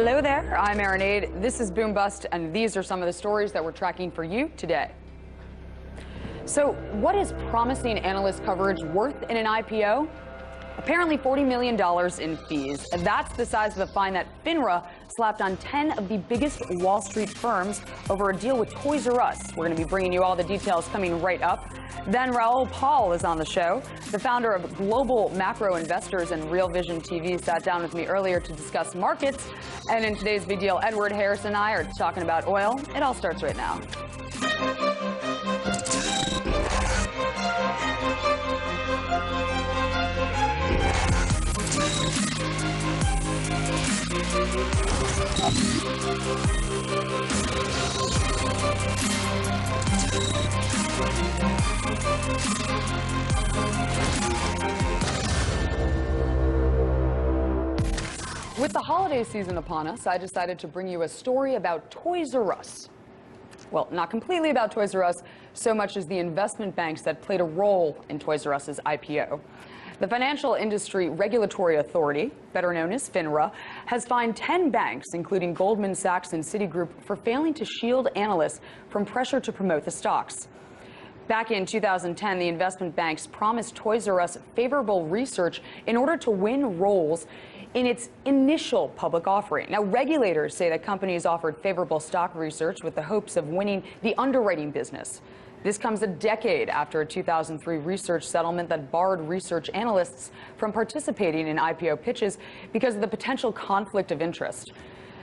Hello there, I'm Erin Ade. This is Boom Bust, and these are some of the stories that we're tracking for you today. So, what is promising analyst coverage worth in an IPO? Apparently $40 million in fees. That's the size of the fine that FINRA slapped on 10 of the biggest Wall Street firms over a deal with Toys R Us. We're going to be bringing you all the details coming right up. Then Raoul Pal is on the show. The founder of Global Macro Investors and Real Vision TV sat down with me earlier to discuss markets. And in today's big deal, Edward Harris and I are talking about oil. It all starts right now. With the holiday season upon us, I decided to bring you a story about Toys R Us. Well, not completely about Toys R Us, so much as the investment banks that played a role in Toys R Us's IPO. The Financial Industry Regulatory Authority, better known as FINRA, has fined 10 banks, including Goldman Sachs and Citigroup, for failing to shield analysts from pressure to promote the stocks. Back in 2010, the investment banks promised Toys R Us favorable research in order to win roles in its initial public offering. Now, regulators say that companies offered favorable stock research with the hopes of winning the underwriting business. This comes a decade after a 2003 research settlement that barred research analysts from participating in IPO pitches because of the potential conflict of interest.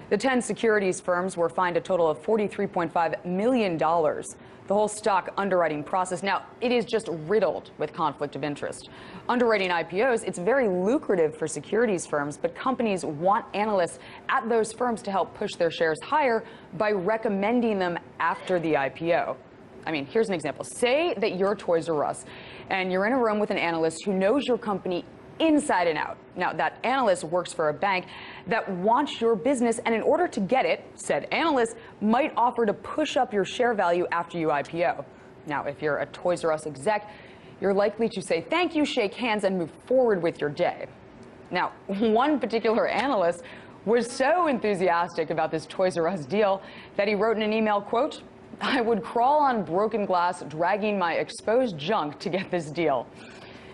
The 10 securities firms were fined a total of $43.5 million. The whole stock underwriting process, now, it is just riddled with conflict of interest. Underwriting IPOs, it's very lucrative for securities firms, but companies want analysts at those firms to help push their shares higher by recommending them after the IPO. I mean, here's an example. Say that you're Toys R Us and you're in a room with an analyst who knows your company inside and out. Now, that analyst works for a bank that wants your business, and in order to get it, said analyst might offer to push up your share value after you IPO. Now, if you're a Toys R Us exec, you're likely to say thank you, shake hands, and move forward with your day. Now, one particular analyst was so enthusiastic about this Toys R Us deal that he wrote in an email, quote, "I would crawl on broken glass dragging my exposed junk to get this deal."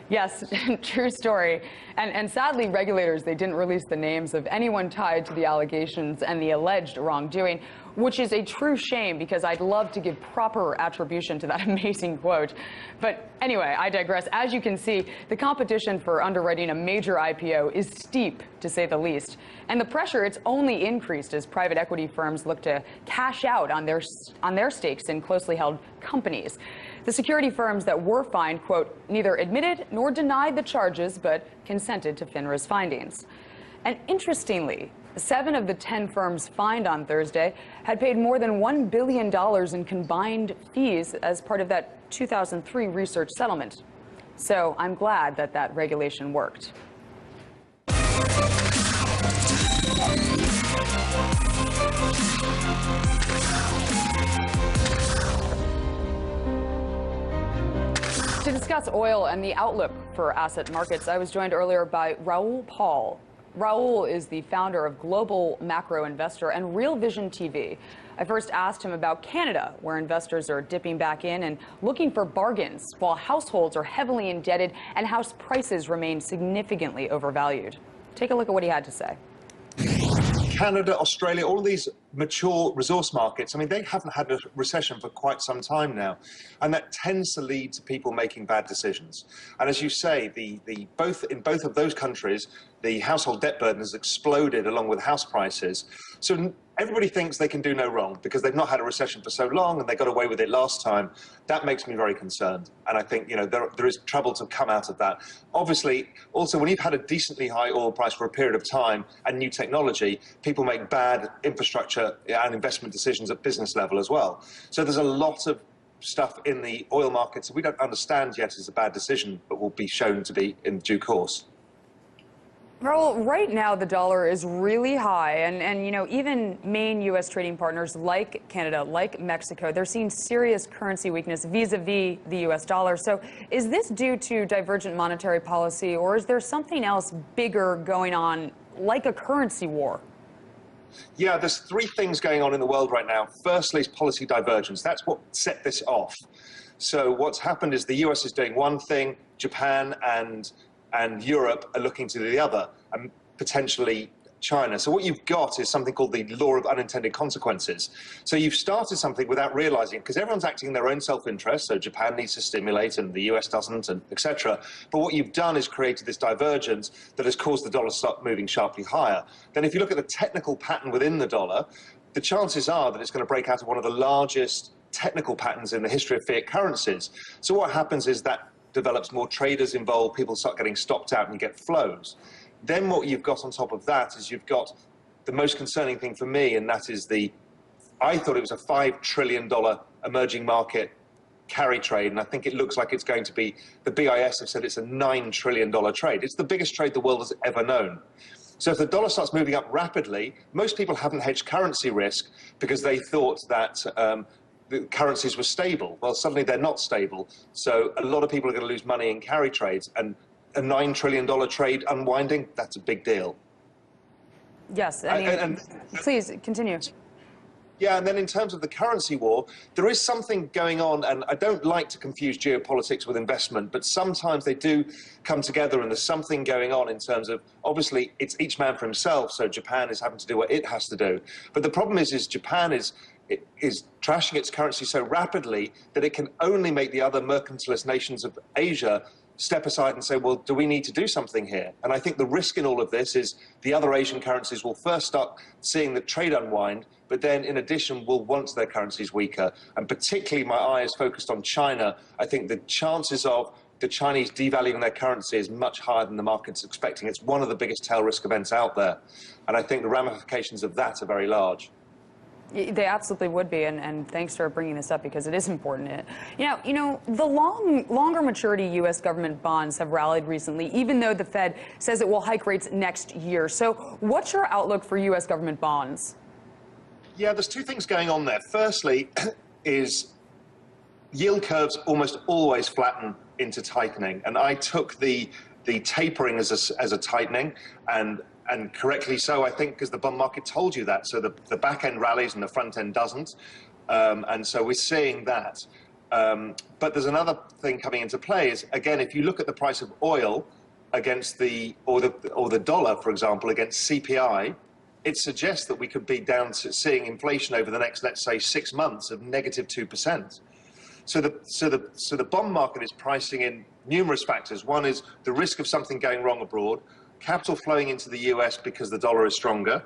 Yes, true story. And sadly, regulators, they didn't release the names of anyone tied to the allegations and the alleged wrongdoing, which is a true shame because I'd love to give proper attribution to that amazing quote. But anyway, I digress. As you can see, the competition for underwriting a major IPO is steep, to say the least. And the pressure, it's only increased as private equity firms look to cash out on their stakes in closely held companies. The security firms that were fined, quote, neither admitted nor denied the charges, but consented to FINRA's findings. And interestingly, 7 of the 10 firms fined on Thursday had paid more than $1 billion in combined fees as part of that 2003 research settlement. So I'm glad that that regulation worked. To discuss oil and the outlook for asset markets, I was joined earlier by Raoul Pal. Raoul is the founder of Global Macro Investor and Real Vision TV. I first asked him about Canada, where investors are dipping back in and looking for bargains, while households are heavily indebted and house prices remain significantly overvalued. Take a look at what he had to say. Canada, Australia, all of these mature resource markets, I mean, they haven't had a recession for quite some time now. And that tends to lead to people making bad decisions. And as you say, in both of those countries, the household debt burden has exploded along with house prices. So everybody thinks they can do no wrong because they've not had a recession for so long and they got away with it last time. That makes me very concerned. And I think, there is trouble to come out of that. Obviously, also, when you've had a decently high oil price for a period of time and new technology, people make bad infrastructure and investment decisions at business level as well. So there's a lot of stuff in the oil markets that we don't understand yet as a bad decision, but will be shown to be in due course. Well, right now the dollar is really high, and even main U.S. trading partners like Canada, like Mexico, they're seeing serious currency weakness vis-a-vis the U.S. dollar. So is this due to divergent monetary policy, or is there something else bigger going on, like a currency war? Yeah, there's three things going on in the world right now. Firstly is policy divergence. That's what set this off. So what's happened is the US is doing one thing, Japan and Europe are looking to do the other, and potentially China. So what you've got is something called the law of unintended consequences. So you've started something without realizing it, because everyone's acting in their own self-interest. So Japan needs to stimulate and the US doesn't, and etc. But what you've done is created this divergence that has caused the dollar to start moving sharply higher. Then if you look at the technical pattern within the dollar, the chances are that it's going to break out of one of the largest technical patterns in the history of fiat currencies. So what happens is that develops more traders involved, people start getting stopped out and you get flows. Then what you've got on top of that is you've got the most concerning thing for me, and that is I thought it was a $5 trillion emerging market carry trade, and I think it looks like it's going to be, the BIS have said it's a $9 trillion trade. It's the biggest trade the world has ever known. So if the dollar starts moving up rapidly, most people haven't hedged currency risk because they thought that the currencies were stable. Well, suddenly they're not stable. So a lot of people are going to lose money in carry trades, and a $9 trillion trade unwinding, that's a big deal. Yes, and please continue. Yeah, and then in terms of the currency war, there is something going on, and I don't like to confuse geopolitics with investment, but sometimes they do come together, and there's something going on in terms of, obviously, it's each man for himself, so Japan is having to do what it has to do. But the problem is Japan is trashing its currency so rapidly that it can only make the other mercantilist nations of Asia step aside and say, well, do we need to do something here? And I think the risk in all of this is the other Asian currencies will first start seeing the trade unwind, but then in addition will want their currencies weaker. And particularly my eye is focused on China. I think the chances of the Chinese devaluing their currency is much higher than the market's expecting. It's one of the biggest tail risk events out there. And I think the ramifications of that are very large. They absolutely would be, and thanks for bringing this up because it is important. You know, the longer maturity U.S. government bonds have rallied recently, even though the Fed says it will hike rates next year. So what's your outlook for U.S. government bonds? Yeah, there's two things going on there. Firstly is yield curves almost always flatten into tightening, and I took the tapering as a tightening, and correctly so, I think, because the bond market told you that. So the back end rallies and the front end doesn't. And so we're seeing that. But there's another thing coming into play is, again, if you look at the price of oil against the dollar, for example, against CPI, it suggests that we could be down to seeing inflation over the next, let's say, 6 months of negative 2%. So the bond market is pricing in numerous factors. One is the risk of something going wrong abroad, capital flowing into the US because the dollar is stronger,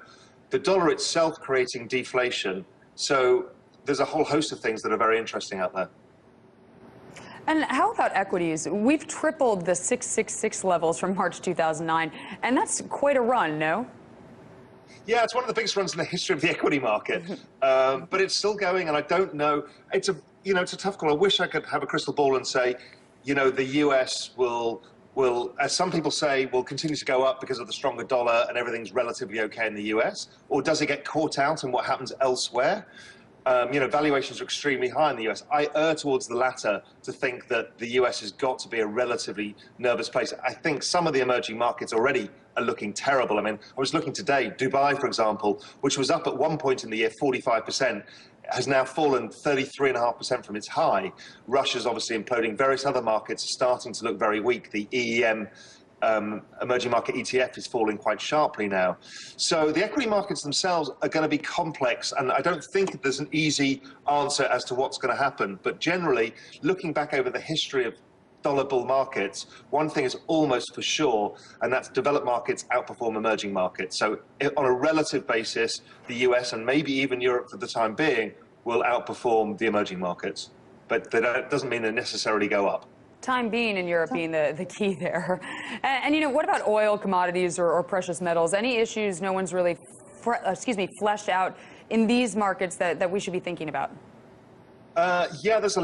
the dollar itself creating deflation. So there's a whole host of things that are very interesting out there. And how about equities? We've tripled the 666 levels from March 2009, and that's quite a run, no? Yeah, it's one of the biggest runs in the history of the equity market, but it's still going, and I don't know. It's a tough call. I wish I could have a crystal ball and say, the US will, as some people say, will continue to go up because of the stronger dollar and everything's relatively okay in the US? Or does it get caught out in what happens elsewhere? Valuations are extremely high in the US. I err towards the latter, to think that the US has got to be a relatively nervous place. I think some of the emerging markets already are looking terrible. I mean, I was looking today, Dubai, for example, which was up at one point in the year 45%, has now fallen 33.5% from its high. Russia's obviously imploding. Various other markets are starting to look very weak. The EEM emerging market ETF is falling quite sharply now. So the equity markets themselves are going to be complex, and I don't think there's an easy answer as to what's going to happen. But generally, looking back over the history of dollar bull markets, one thing is almost for sure, and that's developed markets outperform emerging markets. So on a relative basis, the US and maybe even Europe for the time being will outperform the emerging markets. But that doesn't mean they necessarily go up. Time being in Europe being the key there. And what about oil, commodities, or precious metals? Any issues no one's really fleshed out in these markets that we should be thinking about? Yeah, there's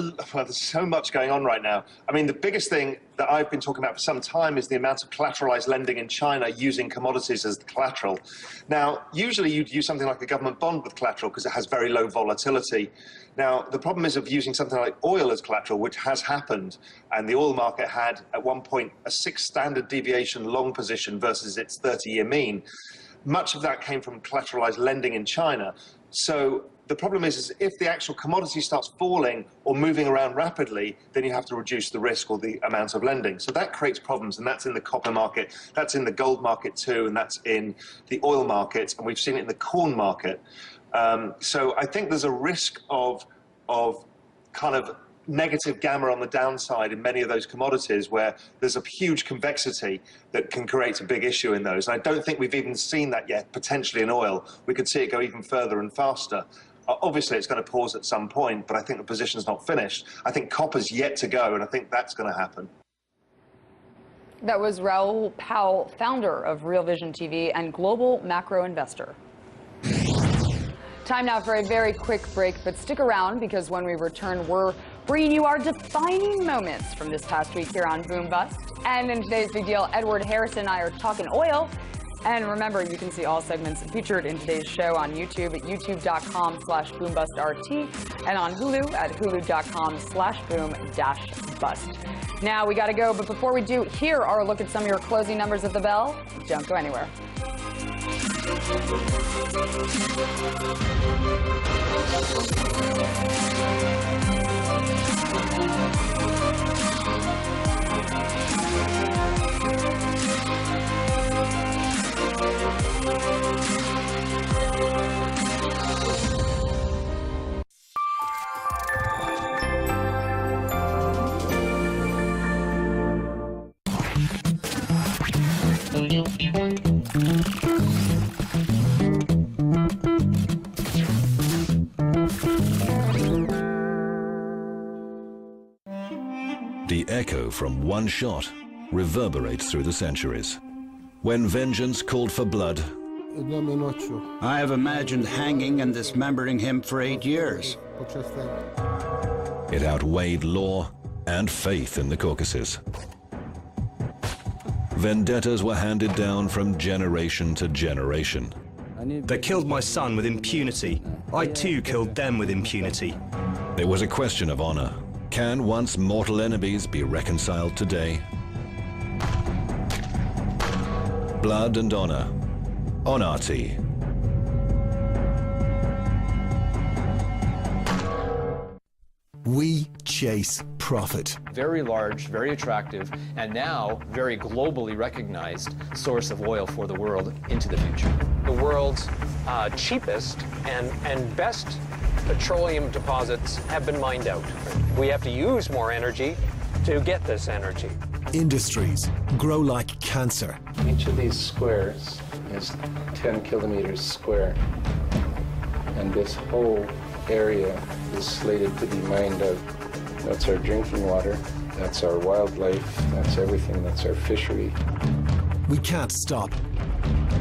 so much going on right now. I mean, the biggest thing that I've been talking about for some time is the amount of collateralized lending in China using commodities as the collateral. Now, usually you'd use something like a government bond with collateral because it has very low volatility. Now, the problem is of using something like oil as collateral, which has happened, and the oil market had at one point a 6 standard deviation long position versus its 30-year mean. much of that came from collateralized lending in China. So the problem is if the actual commodity starts falling or moving around rapidly, then you have to reduce the risk or the amount of lending. So that creates problems, and that's in the copper market, that's in the gold market too, and that's in the oil market, and we've seen it in the corn market. So I think there's a risk of kind of negative gamma on the downside in many of those commodities where there's a huge convexity that can create a big issue in those. And I don't think we've even seen that yet, potentially in oil. We could see it go even further and faster. Obviously, it's going to pause at some point, but I think the position's not finished. I think copper's yet to go, and I think that's going to happen. That was Raoul Pal, founder of Real Vision TV and global macro investor. Time now for a very quick break, but stick around because when we return, we're bringing you our defining moments from this past week here on Boom Bust. And in today's big deal, Edward Harrison and I are talking oil. And remember, you can see all segments featured in today's show on YouTube at youtube.com/boombustrt and on Hulu at hulu.com/boom-bust. Now we got to go, but before we do, here are a look at some of your closing numbers of the bell. Don't go anywhere. The echo from one shot reverberates through the centuries. When vengeance called for blood, I have imagined hanging and dismembering him for 8 years. it outweighed law and faith in the Caucasus. Vendettas were handed down from generation to generation. They killed my son with impunity. I too killed them with impunity. It was a question of honor. Can once mortal enemies be reconciled today? Blood and honor on RT. We chase profit. Very large, very attractive, and now very globally recognized source of oil for the world into the future. The world's cheapest and best petroleum deposits have been mined out. We have to use more energy to get this energy. Industries grow like cancer. Each of these squares is 10 kilometers square, and this whole area is slated to be mined out. That's our drinking water, that's our wildlife, that's everything, that's our fishery. We can't stop.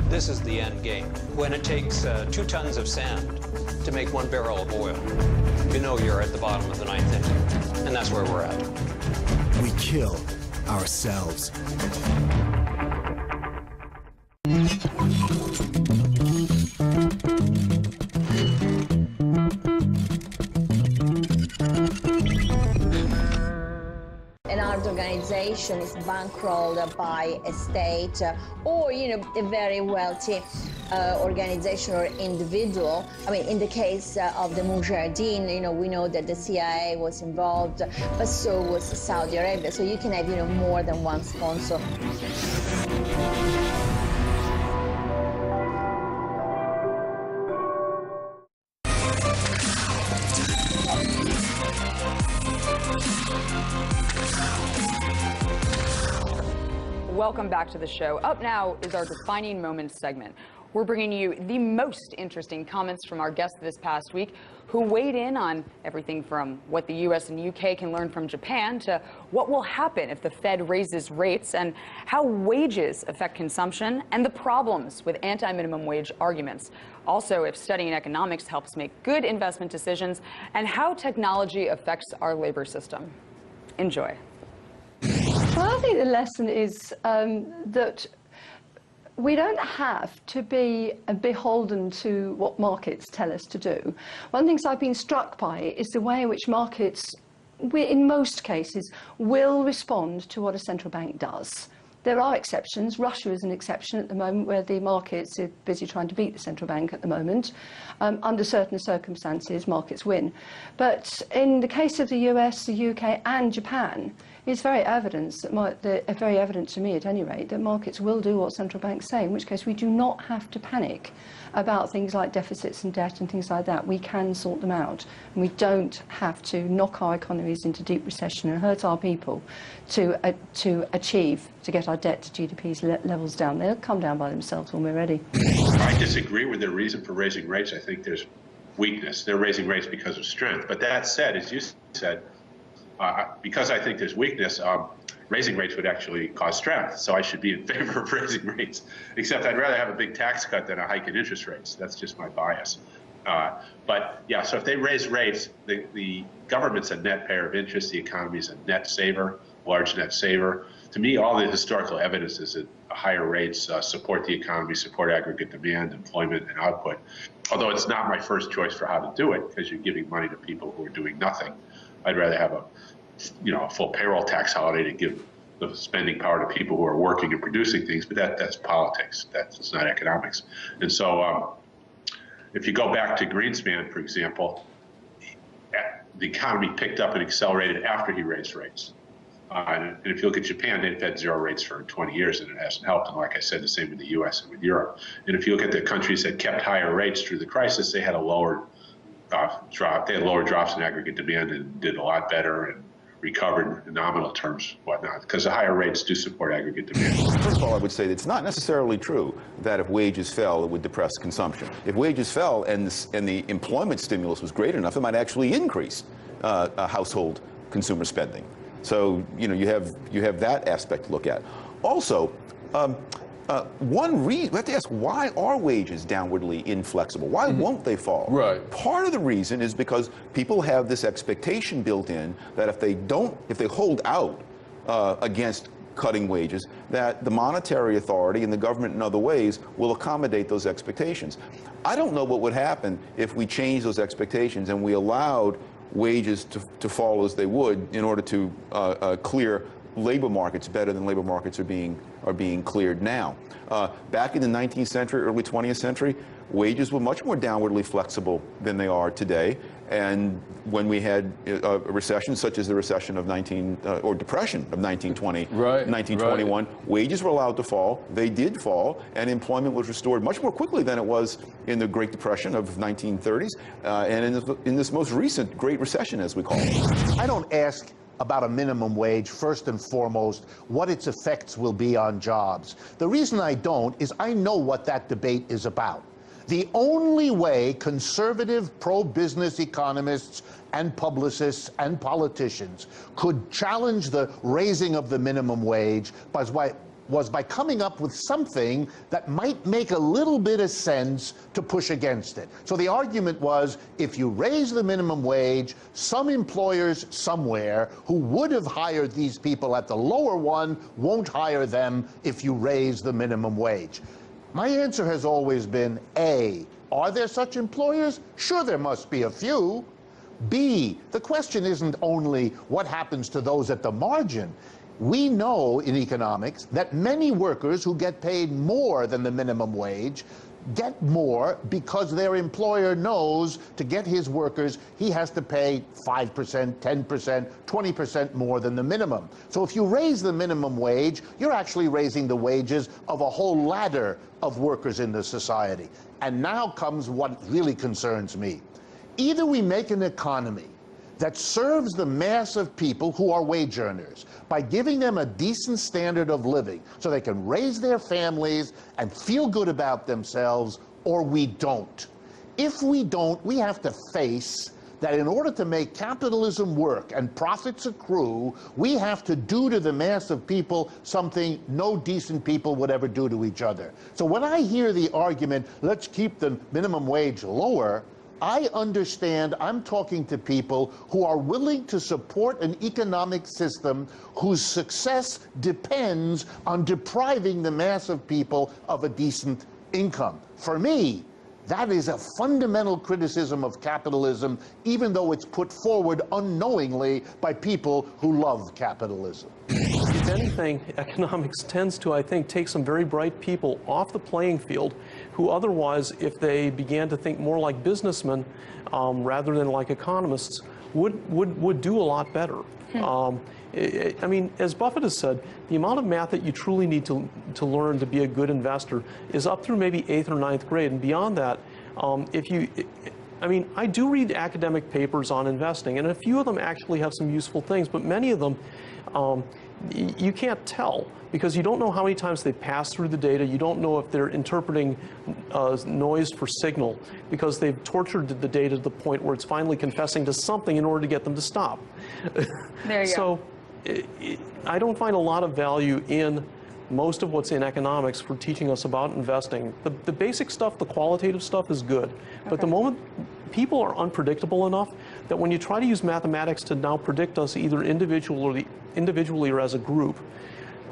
This is the end game. When it takes 2 tons of sand to make 1 barrel of oil, you know you're at the bottom of the 9th inning, and that's where we're at. We kill ourselves. An art organization is bankrolled by a state or, a very wealthy organization or individual. I mean, in the case of the Mujahideen, we know that the CIA was involved, but so was Saudi Arabia. So you can have, more than one sponsor. Welcome back to the show. Up now is our Defining Moments segment. We're bringing you the most interesting comments from our guests this past week, who weighed in on everything from what the U.S. and U.K. can learn from Japan to what will happen if the Fed raises rates and how wages affect consumption and the problems with anti-minimum wage arguments. Also, if studying economics helps make good investment decisions and how technology affects our labor system. Enjoy. Well, I think the lesson is that we don't have to be beholden to what markets tell us to do. One of the things I've been struck by is the way in which markets, in most cases, will respond to what a central bank does. There are exceptions. Russia is an exception at the moment, where the markets are busy trying to beat the central bank at the moment. Under certain circumstances, markets win. But in the case of the US, the UK and Japan, it's very evident to me, at any rate, that markets will do what central banks say, in which case we do not have to panic about things like deficits and debt and things like that. We can sort them out, and we don't have to knock our economies into deep recession and hurt our people to get our debt to GDP levels down. They'll come down by themselves when we're ready. I disagree with their reason for raising rates. I think there's weakness. They're raising rates because of strength. But that said, as you said, because I think there's weakness, raising rates would actually cause strength. So I should be in favor of raising rates, except I'd rather have a big tax cut than a hike in interest rates. That's just my bias. But yeah, so if they raise rates, the government's a net payer of interest, the economy's a net saver, large net saver. To me, all the historical evidence is that higher rates support the economy, support aggregate demand, employment, and output. Although it's not my first choice for how to do it, because you're giving money to people who are doing nothing. I'd rather have a full payroll tax holiday to give the spending power to people who are working and producing things, but that's politics. It's not economics. And so if you go back to Greenspan, for example, the economy picked up and accelerated after he raised rates. And if you look at Japan, they've had zero rates for 20 years, and it hasn't helped. And like I said, the same with the U.S. and with Europe. And if you look at the countries that kept higher rates through the crisis, they had a lower drop. They had lower drops in aggregate demand and did a lot better and recovered in nominal terms, whatnot, because the higher rates do support aggregate demand. First of all, I would say that it's not necessarily true that if wages fell, it would depress consumption. If wages fell and the employment stimulus was great enough, it might actually increase household consumer spending. So you have that aspect to look at. Also, we have to ask, why are wages downwardly inflexible? Why won't they fall? Right. Part of the reason is because people have this expectation built in that if they hold out against cutting wages, that the monetary authority and the government in other ways will accommodate those expectations. I don't know what would happen if we changed those expectations and we allowed wages to fall as they would in order to clear labor markets better than labor markets are being cleared now. Back in the 19th century, early 20th century, wages were much more downwardly flexible than they are today. And when we had a recession, such as the recession of depression of 1920, 1921, wages were allowed to fall. They did fall, and employment was restored much more quickly than it was in the Great Depression of 1930s, and in this most recent Great Recession, as we call it. I don't ask about a minimum wage, first and foremost, what its effects will be on jobs. The reason I don't is I know what that debate is about. The only way conservative pro-business economists and publicists and politicians could challenge the raising of the minimum wage was by coming up with something that might make a little bit of sense to push against it. So the argument was, if you raise the minimum wage, some employers somewhere who would have hired these people at the lower one won't hire them if you raise the minimum wage. My answer has always been, A, are there such employers? Sure, there must be a few. B, the question isn't only what happens to those at the margin. We know in economics that many workers who get paid more than the minimum wage get more because their employer knows to get his workers, he has to pay 5%, 10%, 20% more than the minimum. So if you raise the minimum wage, you're actually raising the wages of a whole ladder of workers in the society. And now comes what really concerns me. Either we make an economy that serves the mass of people who are wage earners by giving them a decent standard of living so they can raise their families and feel good about themselves, or we don't. If we don't, we have to face that in order to make capitalism work and profits accrue, we have to do to the mass of people something no decent people would ever do to each other. So when I hear the argument, let's keep the minimum wage lower, I understand I'm talking to people who are willing to support an economic system whose success depends on depriving the mass of people of a decent income. For me, that is a fundamental criticism of capitalism, even though it's put forward unknowingly by people who love capitalism. if anything, economics tends to, I think, take some very bright people off the playing field who otherwise, if they began to think more like businessmen rather than like economists, would do a lot better. I mean, as Buffett has said, the amount of math that you truly need to learn to be a good investor is up through maybe 8th or 9th grade. And beyond that, I mean, I do read academic papers on investing, and a few of them actually have some useful things, but many of them you can't tell because you don't know how many times they pass through the data. You don't know if they're interpreting noise for signal because they've tortured the data to the point where it's finally confessing to something in order to get them to stop. There you go. I don't find a lot of value in most of what's in economics for teaching us about investing. The basic stuff, the qualitative stuff is good. But the moment people are unpredictable enough that when you try to use mathematics to now predict us either individually or as a group,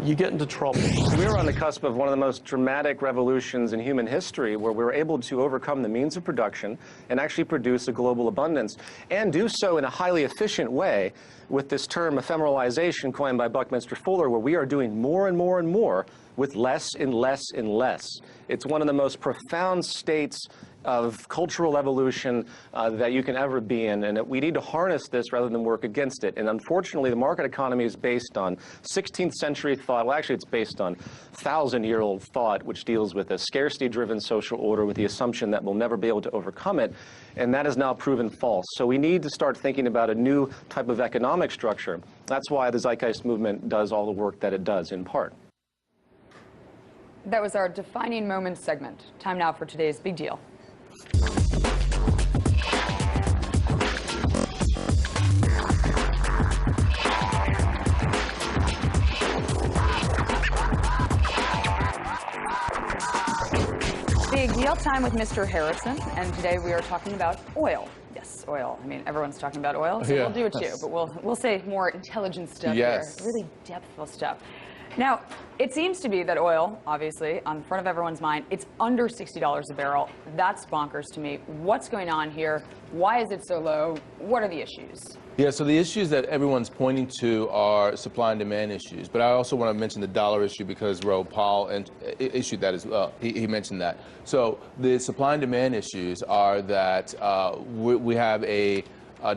you get into trouble. We're on the cusp of one of the most dramatic revolutions in human history where we're able to overcome the means of production and actually produce a global abundance and do so in a highly efficient way with this term ephemeralization coined by Buckminster Fuller, where we are doing more and more and more with less and less and less. It's one of the most profound states of cultural evolution that you can ever be in, and we need to harness this rather than work against it. And unfortunately, the market economy is based on 16th century thought. Well, actually, it's based on 1,000-year-old thought, which deals with a scarcity-driven social order with the assumption that we'll never be able to overcome it, and that is now proven false. So we need to start thinking about a new type of economic structure. That's why the Zeitgeist movement does all the work that it does, in part. That was our Defining Moments segment. Time now for today's Big Deal. Big Deal time with Mr. Harrison, and today we are talking about oil. Yes, oil. I mean, everyone's talking about oil, so we'll do it too. But we'll say more intelligent stuff here, really depthful stuff. Now, it seems to be that oil, obviously, on front of everyone's mind, it's under $60 a barrel. That's bonkers to me. What's going on here? Why is it so low? What are the issues? Yeah, so the issues that everyone's pointing to are supply and demand issues. But I also want to mention the dollar issue because Raoul Pal issued that as well. He mentioned that. So the supply and demand issues are that we have a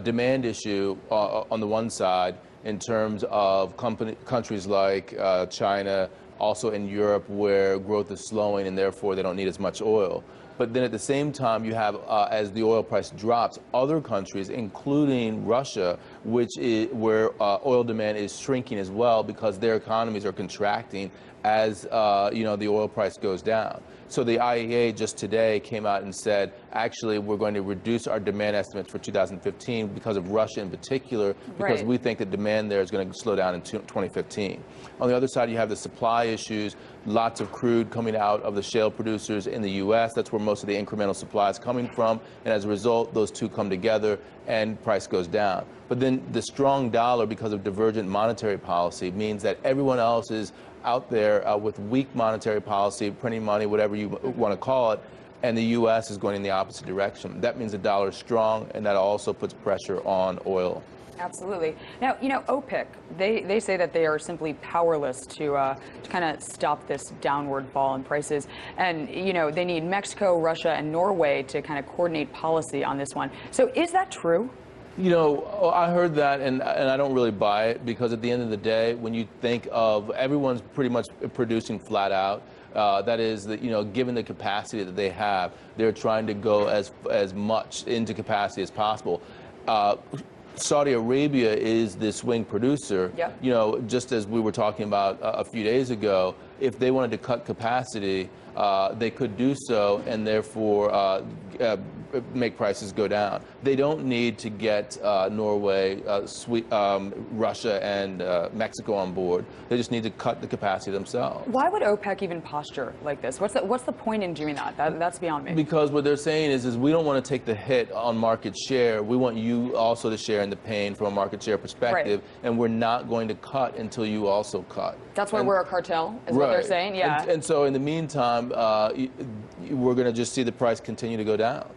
demand issue on the one side, in terms of countries like China, also in Europe where growth is slowing and therefore they don't need as much oil. But then at the same time, you have, as the oil price drops, other countries, including Russia, where oil demand is shrinking as well because their economies are contracting as the oil price goes down. So the IEA just today came out and said, actually, we're going to reduce our demand estimates for 2015 because of Russia in particular, because we think that demand there is going to slow down in 2015. On the other side, you have the supply issues, lots of crude coming out of the shale producers in the U.S. That's where most of the incremental supply is coming from. And as a result, those two come together and price goes down. But then the strong dollar, because of divergent monetary policy, means that everyone else is out there with weak monetary policy, printing money, whatever you want to call it, and the U.S. is going in the opposite direction. That means the dollar is strong, and that also puts pressure on oil. Absolutely. Now, OPEC, they say that they are simply powerless to kind of stop this downward fall in prices. And, they need Mexico, Russia, and Norway to kind of coordinate policy on this one. So is that true? I heard that, and I don't really buy it, because at the end of the day, when you think of everyone's pretty much producing flat out, that is, given the capacity that they have, they're trying to go as much into capacity as possible. Saudi Arabia is the swing producer. Just as we were talking about a few days ago, if they wanted to cut capacity, they could do so and therefore make prices go down. They don't need to get Norway, Russia, and Mexico on board. They just need to cut the capacity themselves. Why would OPEC even posture like this? What's the point in doing that? That's beyond me. Because what they're saying is we don't want to take the hit on market share. We want you also to share in the pain from a market share perspective, and we're not going to cut until you also cut. That's why we're a cartel, is what they're saying? Yeah. And so in the meantime, we're going to just see the price continue to go down.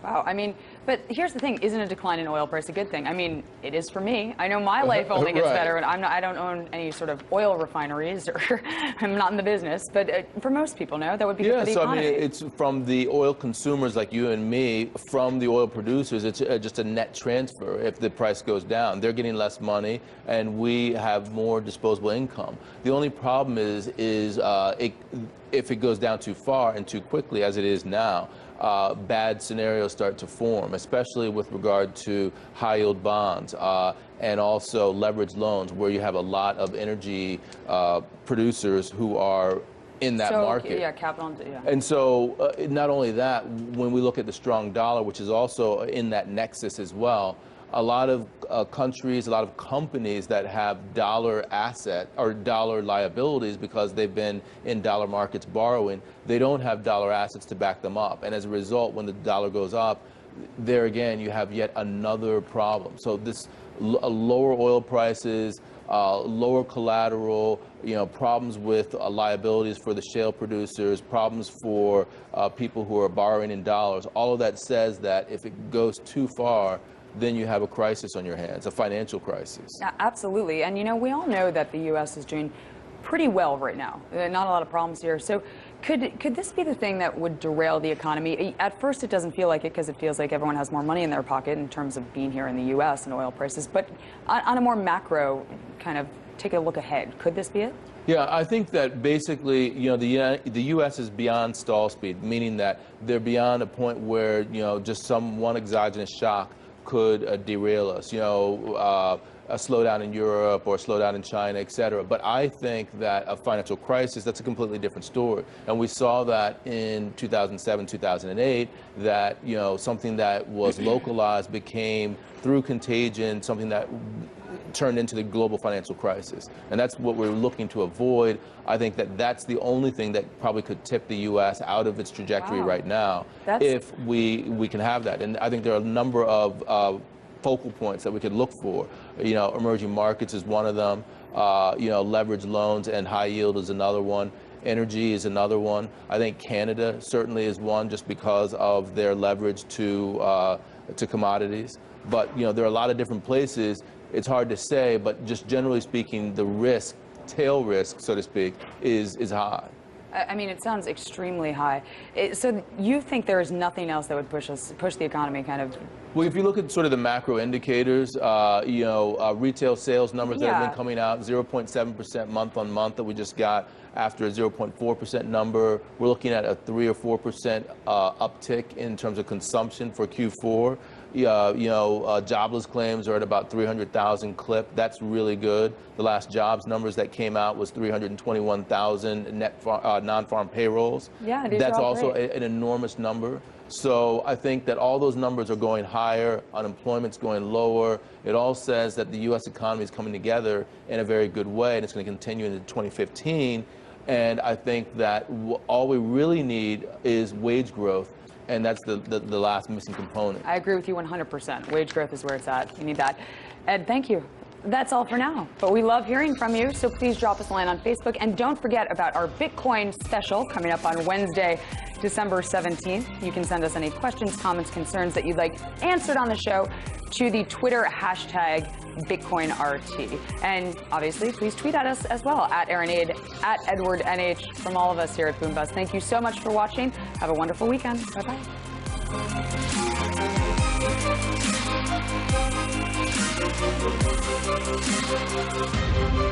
Wow. I mean, But here's the thing, isn't a decline in oil price a good thing? I mean, it is for me. I know my life only gets better, and I don't own any sort of oil refineries, or I'm not in the business, but for most people, no, that would be good for the economy. I mean, it's from the oil consumers like you and me, from the oil producers, it's just a net transfer. If the price goes down, they're getting less money, and we have more disposable income. The only problem is if it goes down too far and too quickly, as it is now, bad scenarios start to form, especially with regard to high-yield bonds and also leveraged loans, where you have a lot of energy producers who are in that market. Yeah, capital. Yeah. And so not only that, when we look at the strong dollar, which is also in that nexus as well, a lot of countries, a lot of companies that have dollar asset or dollar liabilities because they've been in dollar markets borrowing, they don't have dollar assets to back them up. And as a result, when the dollar goes up, there again, you have yet another problem. So this lower oil prices, lower collateral, problems with liabilities for the shale producers, problems for people who are borrowing in dollars. All of that says that if it goes too far, then you have a crisis on your hands, a financial crisis. Yeah, absolutely. And, we all know that the U.S. is doing pretty well right now. Not a lot of problems here. So could this be the thing that would derail the economy? At first, it doesn't feel like it because it feels like everyone has more money in their pocket in terms of being here in the U.S. and oil prices. But on a more macro kind of take a look ahead, could this be it? Yeah, I think that basically, the U.S. is beyond stall speed, meaning that they're beyond a point where, just one exogenous shock could derail us, a slowdown in Europe or a slowdown in China, et cetera. But I think that a financial crisis, that's a completely different story. And we saw that in 2007, 2008, that, something that was localized became, through contagion, something that turned into the global financial crisis. And that's what we're looking to avoid. I think that that's the only thing that probably could tip the U.S. out of its trajectory right now, if we can have that. And I think there are a number of focal points that we could look for. Emerging markets is one of them. Leveraged loans and high yield is another one. Energy is another one. I think Canada certainly is one, just because of their leverage to commodities. But there are a lot of different places. It's hard to say, but just generally speaking, the risk, tail risk, so to speak, is high. I mean, it sounds extremely high. So you think there is nothing else that would push the economy kind of? Well, if you look at sort of the macro indicators, retail sales numbers that have been coming out, 0.7% month on month that we just got after a 0.4% number. We're looking at a 3 or 4% uptick in terms of consumption for Q4. Jobless claims are at about 300,000 clip. That's really good. The last jobs numbers that came out was 321,000 net non-farm payrolls. Yeah, that's also an enormous number. So I think that all those numbers are going higher, unemployment's going lower. It all says that the U.S. economy is coming together in a very good way, and it's going to continue into 2015. And I think that all we really need is wage growth. And that's the last missing component. I agree with you 100%. Wage growth is where it's at. You need that. Ed, thank you. That's all for now. But we love hearing from you, so please drop us a line on Facebook. And don't forget about our Bitcoin special coming up on Wednesday, December 17th. You can send us any questions, comments, concerns that you'd like answered on the show to the Twitter hashtag BitcoinRT. And obviously, please tweet at us as well, at AaronAid, at EdwardNH, from all of us here at Boom Bust. Thank you so much for watching. Have a wonderful weekend. Bye-bye. Thank you.